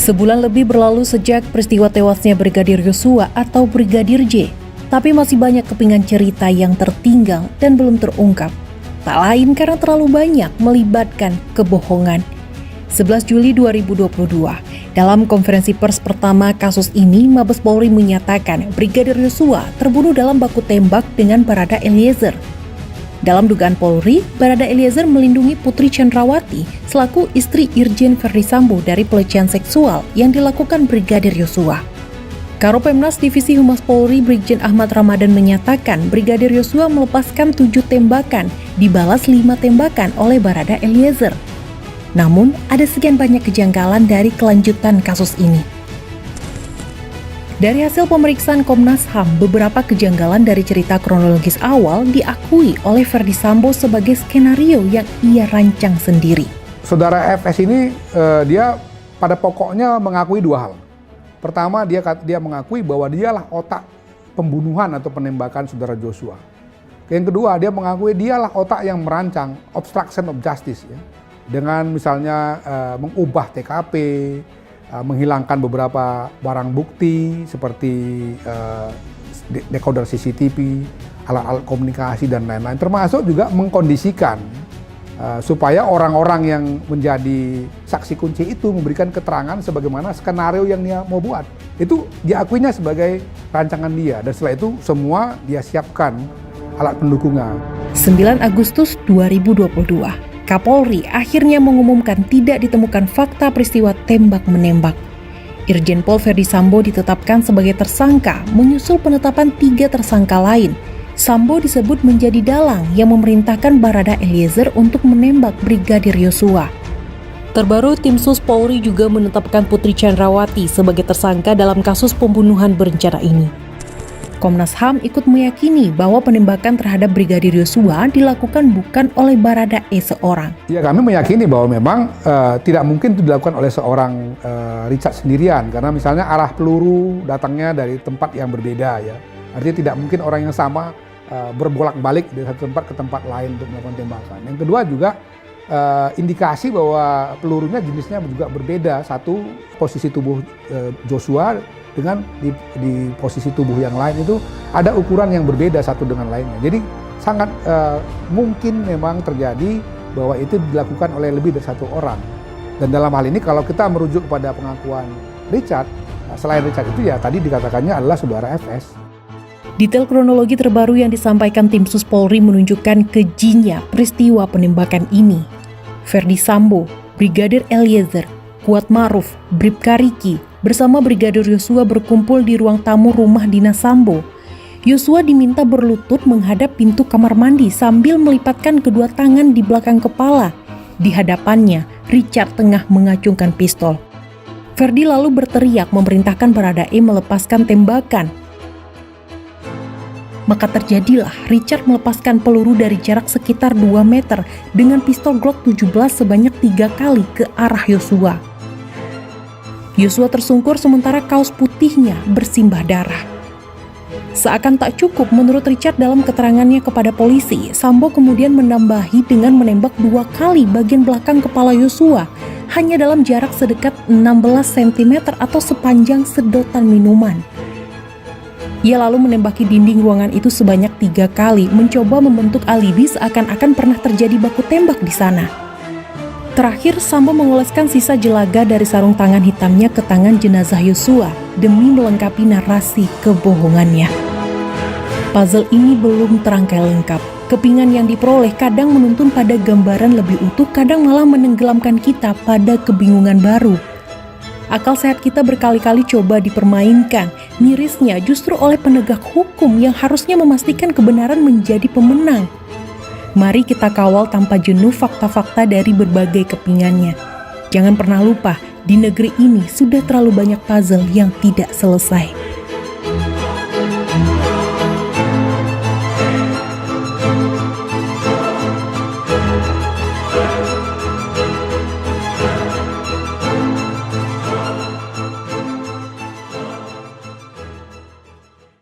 Sebulan lebih berlalu sejak peristiwa tewasnya Brigadir Yosua atau Brigadir J, tapi masih banyak kepingan cerita yang tertinggal dan belum terungkap. Tak lain karena terlalu banyak melibatkan kebohongan. 11 Juli 2022, dalam konferensi pers pertama kasus ini, Mabes Polri menyatakan Brigadir Yosua terbunuh dalam baku tembak dengan Barada Eliezer. Dalam dugaan Polri, Barada Eliezer melindungi Putri Chandrawati selaku istri Irjen Ferdy Sambo dari pelecehan seksual yang dilakukan Brigadir Yosua. Karopemnas Divisi Humas Polri Brigjen Ahmad Ramadan menyatakan Brigadir Yosua melepaskan 7 tembakan, dibalas 5 tembakan oleh Barada Eliezer. Namun, ada sekian banyak kejanggalan dari kelanjutan kasus ini. Dari hasil pemeriksaan Komnas HAM, beberapa kejanggalan dari cerita kronologis awal diakui oleh Ferdy Sambo sebagai skenario yang ia rancang sendiri. Saudara FS ini dia pada pokoknya mengakui 2 hal. Pertama, dia mengakui bahwa dialah otak pembunuhan atau penembakan saudara Joshua. Yang kedua, dia mengakui dialah otak yang merancang obstruction of justice, ya, dengan misalnya mengubah TKP, menghilangkan beberapa barang bukti seperti decoder CCTV, alat-alat komunikasi dan lain-lain, termasuk juga mengkondisikan supaya orang-orang yang menjadi saksi kunci itu memberikan keterangan sebagaimana skenario yang dia mau buat. Itu diakuinya sebagai rancangan dia, dan setelah itu semua dia siapkan alat pendukungnya. 9 Agustus 2022, Kapolri akhirnya mengumumkan tidak ditemukan fakta peristiwa tembak-menembak. Irjen Pol Ferdy Sambo ditetapkan sebagai tersangka menyusul penetapan 3 tersangka lain. Sambo disebut menjadi dalang yang memerintahkan Barada Eliezer untuk menembak Brigadir Yosua. Terbaru, tim Sus Polri juga menetapkan Putri Chandrawati sebagai tersangka dalam kasus pembunuhan berencana ini. Komnas HAM ikut meyakini bahwa penembakan terhadap Brigadir Yosua dilakukan bukan oleh Barada E seorang. Ya, kami meyakini bahwa memang tidak mungkin itu dilakukan oleh seorang Richard sendirian, karena misalnya arah peluru datangnya dari tempat yang berbeda, ya. Artinya tidak mungkin orang yang sama berbolak-balik dari satu tempat ke tempat lain untuk melakukan tembakan. Yang kedua juga indikasi bahwa pelurunya jenisnya juga berbeda. Satu, posisi tubuh Joshua dengan di posisi tubuh yang lain itu ada ukuran yang berbeda satu dengan lainnya. Jadi sangat mungkin memang terjadi bahwa itu dilakukan oleh lebih dari satu orang. Dan dalam hal ini kalau kita merujuk kepada pengakuan Richard, selain Richard itu ya tadi dikatakannya adalah saudara FS. Detail kronologi terbaru yang disampaikan tim Sus Polri menunjukkan kejinya peristiwa penembakan ini. Ferdy Sambo, Brigadir Eliezer, Kuat Maruf, Bribka Riki bersama Brigadir Yosua berkumpul di ruang tamu rumah dinas Sambo. Yosua diminta berlutut menghadap pintu kamar mandi sambil melipatkan kedua tangan di belakang kepala. Di hadapannya, Richard tengah mengacungkan pistol. Ferdy lalu berteriak memerintahkan Barada E melepaskan tembakan. Maka terjadilah Richard melepaskan peluru dari jarak sekitar 2 meter dengan pistol Glock 17 sebanyak 3 kali ke arah Yosua. Yosua tersungkur sementara kaos putihnya bersimbah darah. Seakan tak cukup menurut Richard dalam keterangannya kepada polisi, Sambo kemudian menambahi dengan menembak 2 kali bagian belakang kepala Yosua hanya dalam jarak sedekat 16 cm atau sepanjang sedotan minuman. Ia lalu menembaki dinding ruangan itu sebanyak 3 kali, mencoba membentuk alibi seakan-akan pernah terjadi baku tembak di sana. Terakhir, Sambo mengoleskan sisa jelaga dari sarung tangan hitamnya ke tangan jenazah Yosua demi melengkapi narasi kebohongannya. Puzzle ini belum terangkai lengkap. Kepingan yang diperoleh kadang menuntun pada gambaran lebih utuh, kadang malah menenggelamkan kita pada kebingungan baru. Akal sehat kita berkali-kali coba dipermainkan, mirisnya justru oleh penegak hukum yang harusnya memastikan kebenaran menjadi pemenang. Mari kita kawal tanpa jenuh fakta-fakta dari berbagai kepingannya. Jangan pernah lupa, di negeri ini sudah terlalu banyak puzzle yang tidak selesai.